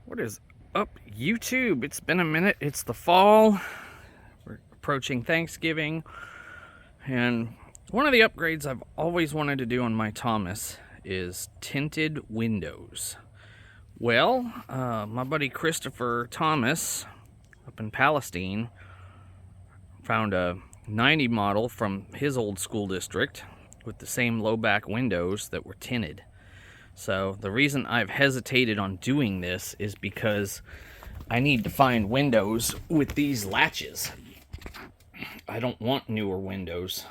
What is up, YouTube? It's been a minute. It's the fall. We're approaching Thanksgiving. And one of the upgrades I've always wanted to do on my Thomas is tinted windows. Well, my buddy Christopher Thomas up in Palestine found a 90 model from his old school district with the same low back windows that were tinted. So the reason I've hesitated on doing this is because I need to find windows with these latches. I don't want newer windows.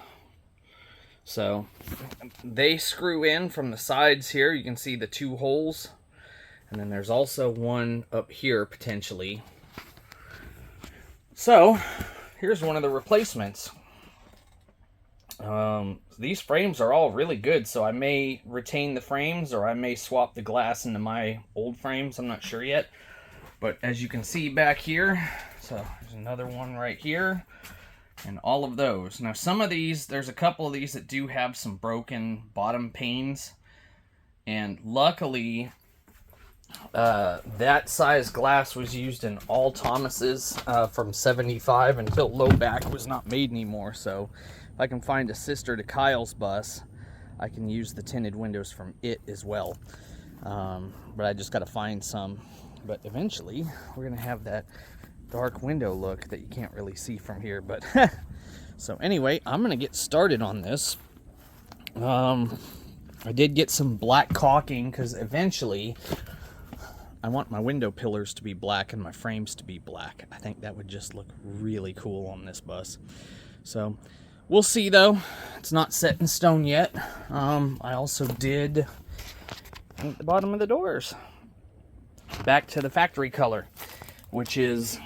So they screw in from the sides here. You can see the two holes. And then there's also one up here potentially. So here's one of the replacements. These frames are all really good, so I may retain the frames or I may swap the glass into my old frames. I'm not sure yet. But as you can see back here, so there's another one right here, and all of those. Now some of these, there's a couple of these that do have some broken bottom panes, and luckily that size glass was used in all Thomases from 75 until low back was not made anymore. So if I can find a sister to Kyle's bus, I can use the tinted windows from it as well. But I just got to find some. But eventually, we're going to have that dark window look that you can't really see from here. But so anyway, I'm going to get started on this. I did get some black caulking because eventually I want my window pillars to be black and my frames to be black. I think that would just look really cool on this bus. So we'll see though. It's not set in stone yet. I also did paint the bottom of the doors back to the factory color, which is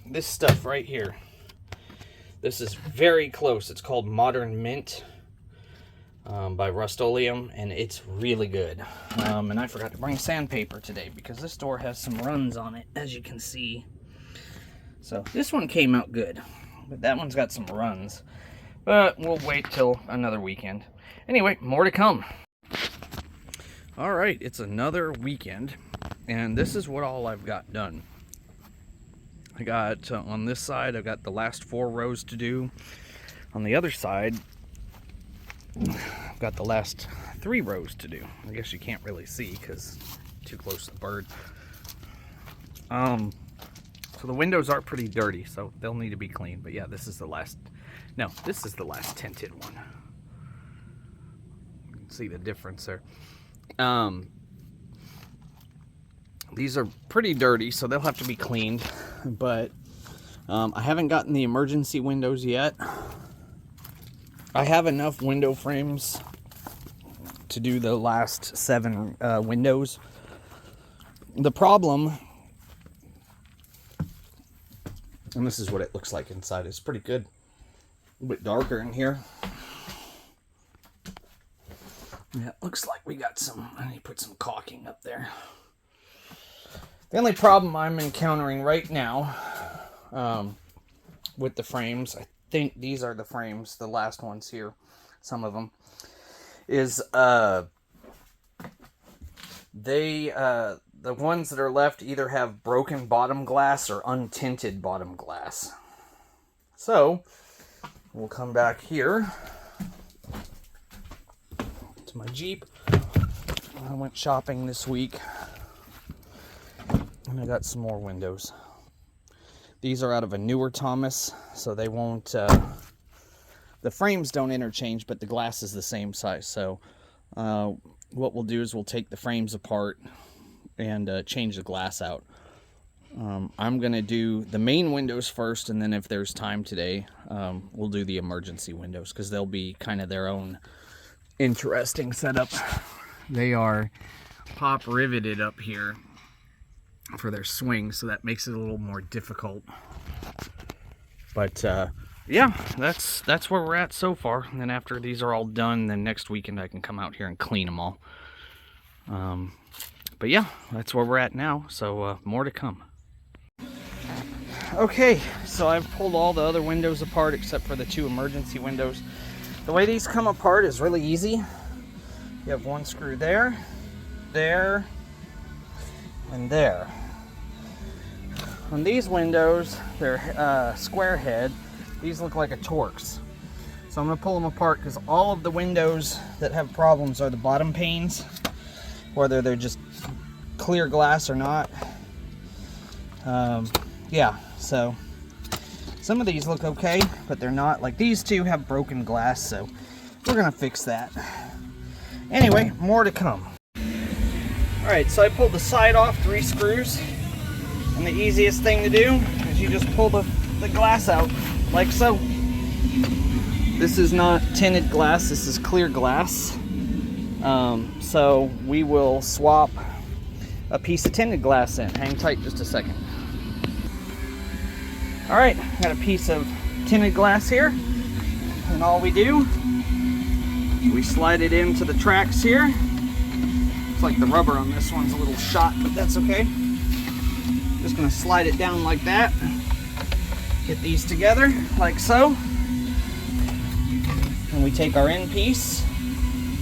this stuff right here. This is very close. It's called Modern Mint by Rust-Oleum, and it's really good. And I forgot to bring sandpaper today because this door has some runs on it, as you can see. So this one came out good, but that one's got some runs. But we'll wait till another weekend. Anyway, more to come. All right, it's another weekend, and this is what all I've got done. I got, on this side, I've got the last 4 rows to do. On the other side, I've got the last 3 rows to do. I guess you can't really see because too close to the bird. So the windows are pretty dirty, so they'll need to be cleaned. But yeah, this is the last... No, this is the last tinted one. You can see the difference there. These are pretty dirty, so they'll have to be cleaned. But I haven't gotten the emergency windows yet. I have enough window frames to do the last 7 windows. The problem, and this is what it looks like inside, it's pretty good. A bit darker in here. Yeah, it looks like we got some, I need to put some caulking up there. The only problem I'm encountering right now with the frames, I think these are the frames, the last ones here, some of them, is the ones that are left either have broken bottom glass or untinted bottom glass. So we'll come back here to my Jeep. I went shopping this week and I got some more windows. These are out of a newer Thomas, so they won't, the frames don't interchange, but the glass is the same size. So what we'll do is we'll take the frames apart and change the glass out. I'm going to do the main windows first, and then if there's time today, we'll do the emergency windows, because they'll be kind of their own interesting setup. They are pop riveted up here for their swing, so that makes it a little more difficult. But yeah, that's where we're at so far. And then after these are all done, then next weekend I can come out here and clean them all. But yeah, that's where we're at now, so more to come. Okay, so I've pulled all the other windows apart except for the 2 emergency windows. The way these come apart is really easy. You have one screw there, there, and there. on these windows, they're square head. These look like a Torx. So I'm gonna pull them apart because all of the windows that have problems are the bottom panes, whether they're just clear glass or not. Yeah, so some of these look okay, but they're not. Like these two have broken glass, so we're gonna fix that. Anyway, more to come. All right, so I pulled the side off, 3 screws, and the easiest thing to do is you just pull the glass out like so. This is not tinted glass, this is clear glass. So we will swap a piece of tinted glass in. Hang tight just a second. All right, got a piece of tinted glass here, and all we do, we slide it into the tracks here. It's like the rubber on this one's a little shot, but that's okay. Just gonna slide it down like that. Get these together like so. And we take our end piece,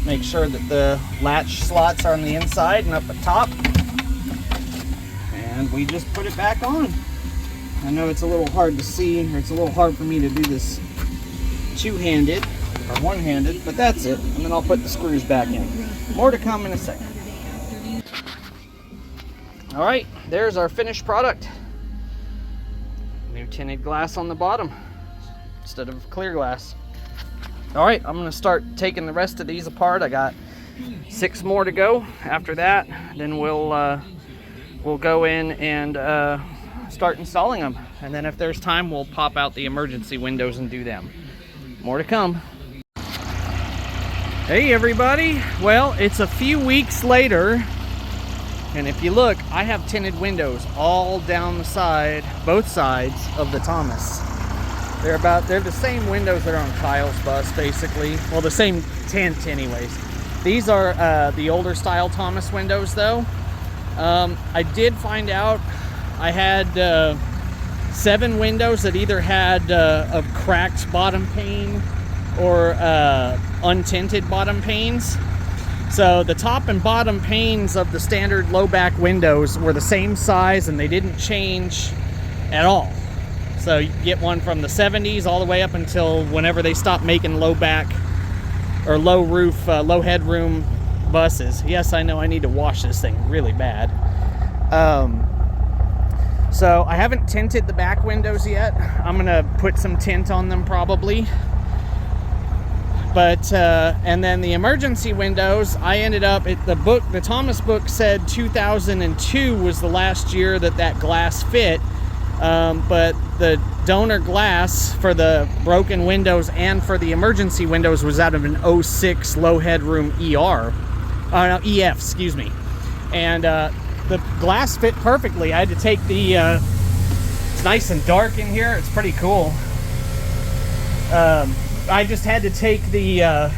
make sure that the latch slots are on the inside and up at top, and we just put it back on. I know it's a little hard to see, or it's a little hard for me to do this two-handed or one-handed, but that's it. And then I'll put the screws back in. More to come in a second. All right, there's our finished product. New tinted glass on the bottom instead of clear glass. All right, I'm gonna start taking the rest of these apart. I got 6 more to go. After that, then we'll go in and start installing them. And then if there's time, we'll pop out the emergency windows and do them. More to come. Hey everybody, well, it's a few weeks later, and if you look, I have tinted windows all down the side, both sides of the Thomas. They're the same windows that are on Kyle's bus, basically. Well, the same tint anyways. These are the older style Thomas windows though. I did find out I had 7 windows that either had a cracked bottom pane or untinted bottom panes. So the top and bottom panes of the standard low back windows were the same size and they didn't change at all. So you get one from the 70s all the way up until whenever they stopped making low back or low roof, low headroom buses. Yes, I know I need to wash this thing really bad. So I haven't tinted the back windows yet. I'm gonna put some tint on them probably. But, and then the emergency windows, I ended up, the Thomas book said 2002 was the last year that glass fit. But the donor glass for the broken windows and for the emergency windows was out of an 06 low headroom EF, excuse me. And the glass fit perfectly. I had to take the, it's nice and dark in here. It's pretty cool. I just had to take the,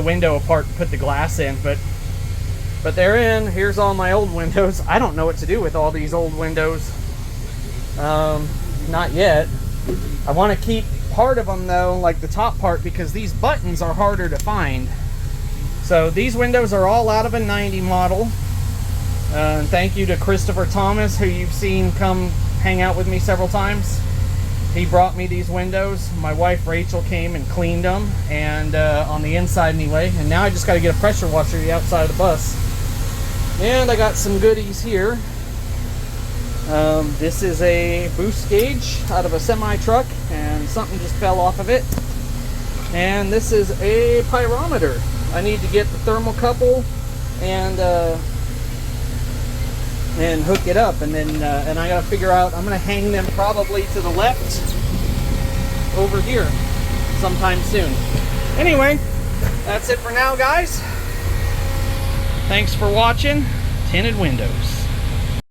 window apart and put the glass in, but they're in. Here's all my old windows. I don't know what to do with all these old windows. Not yet. I want to keep part of them though, like the top part, because these buttons are harder to find. So these windows are all out of a 90 model. And thank you to Christopher Thomas, who you've seen come hang out with me several times. He brought me these windows. My wife Rachel came and cleaned them, and on the inside anyway. And now I just got to get a pressure washer to the outside of the bus. And I got some goodies here. This is a boost gauge out of a semi truck, and something just fell off of it. And this is a pyrometer. I need to get the thermocouple and hook it up, and then and I gotta figure out, I'm gonna hang them probably to the left over here sometime soon. Anyway, that's it for now, guys. Thanks for watching Tinted Windows.